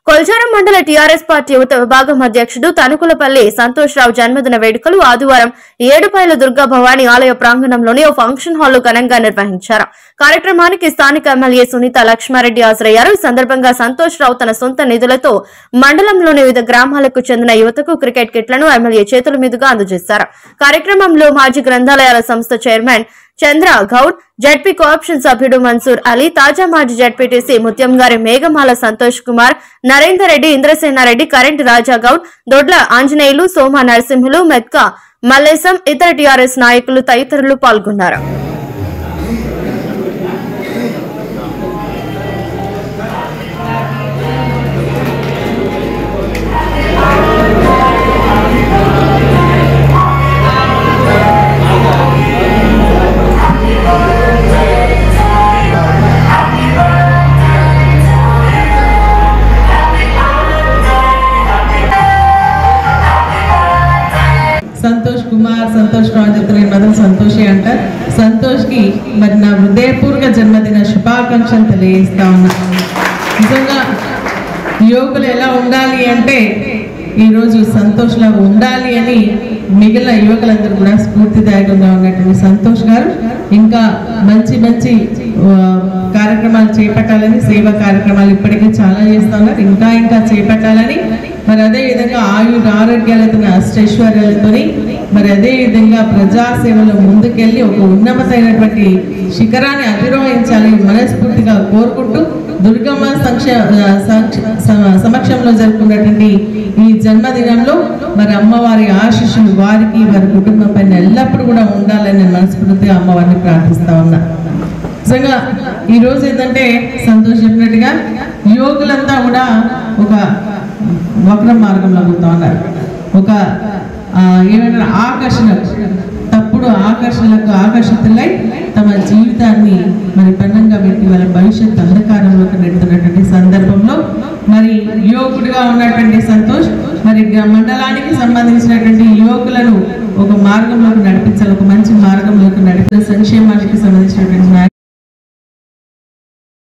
కొల్చారం మండల TRS party యువత విభాగం అధ్యక్షుడు తనుకులపల్లి సంతోష్ రావు జన్మదిన వేడుకలు ఆదివారం ఏడుపాయల దుర్గా భవానీ ఆలయ ప్రాంగణంలోని ఓ ఫంక్షన్ హాల్లో ఘనంగా నిర్వహించారు. కార్యక్రమానికి స్థానిక ఎమ్మెల్యే సునీత లక్ష్మారెడ్డి హాజరయ్యారు. ఈ సందర్భంగా సంతోష్ రావు తన సొంత నిధులతో మండలంలోని వివిధ గ్రామాలకు చెందిన యువతకు క్రికెట్ కిట్లను ఎమ్మెల్యే చేతుల మీదుగా అందజేశారు. కార్యక్రమంలో మాజీ గ్రంథాలయాల సంస్థ చైర్మన్ చంద్ర గౌడ్, జడ్పీ కోఆప్షన్ సభ్యుడు మన్సూర్ అలీ, తాజా మాజీ జడ్పీటీసీ ముత్యంగారి మేఘమాల సంతోష్ కుమార్, నరేందర్ రెడ్డి, ఇంద్రసేనారెడ్డి, కరెంట్ రాజా గౌడ్, దొడ్ల ఆంజనేయులు, సోమ నరసింహులు, మెత్కా మల్లేశం, ఇతర టీఆర్ఎస్ నాయకులు తదితరులు పాల్గొన్నారు. సంతోష్ కుమార్, సంతోష్ రావు చెప్తున్న మాత్రం సంతోషి అంటారు. సంతోష్ కి మరి నా హృదయపూర్వక జన్మదిన శుభాకాంక్షలు తెలియజేస్తా ఉన్నా. నిజంగా యువకులు ఎలా ఉండాలి అంటే ఈరోజు సంతోష్ లాగా ఉండాలి అని మిగిలిన యువకులందరూ కూడా స్ఫూర్తిదాయకంగా ఉన్నటువంటి సంతోష్ గారు ఇంకా మంచి మంచి కార్యక్రమాలు చేపట్టాలని, సేవా కార్యక్రమాలు ఇప్పటికే చాలా చేస్తా ఉన్నారు, ఇంకా ఇంకా చేపట్టాలని, మరి అదే విధంగా ఆరోగ్యాలతో అష్టైశ్వర్యాలతో మరి అదే విధంగా ప్రజాసేవలో ముందుకెళ్ళి ఒక ఉన్నతమైనటువంటి శిఖరాన్ని అధిరోహించాలని మనస్ఫూర్తిగా కోరుకుంటూ దుర్గమ్మ సమక్షంలో జరుపుకున్నటువంటి ఈ జన్మదినంలో మరి అమ్మవారి ఆశీస్సులు వారికి వారి కుటుంబం పైన ఎల్లప్పుడూ కూడా ఉండాలని మనస్ఫూర్తిగా అమ్మవారిని ప్రార్థిస్తా ఉన్నా. నిజంగా ఈరోజు ఏంటంటే సంతోష్ చెప్పినట్టుగా యువకులంతా కూడా ఒక వక్ర మార్గంలో పోతా ఉన్నారు. ఒక ఏమైనా తప్పుడు ఆకర్షణలకు ఆకర్షితులై తమ జీవితాన్ని మరి పన్నంగా పెట్టి వాళ్ళ భవిష్యత్తు అంధకారంలోకి నెడుతున్నటువంటి సందర్భంలో మరి యువకుడిగా ఉన్నటువంటి సంతోష్ మరి మండలానికి సంబంధించినటువంటి యువకులను ఒక మార్గంలోకి నడిపించాలి, ఒక మంచి మార్గంలోకి నడిపే సంక్షేమానికి సంబంధించినటువంటి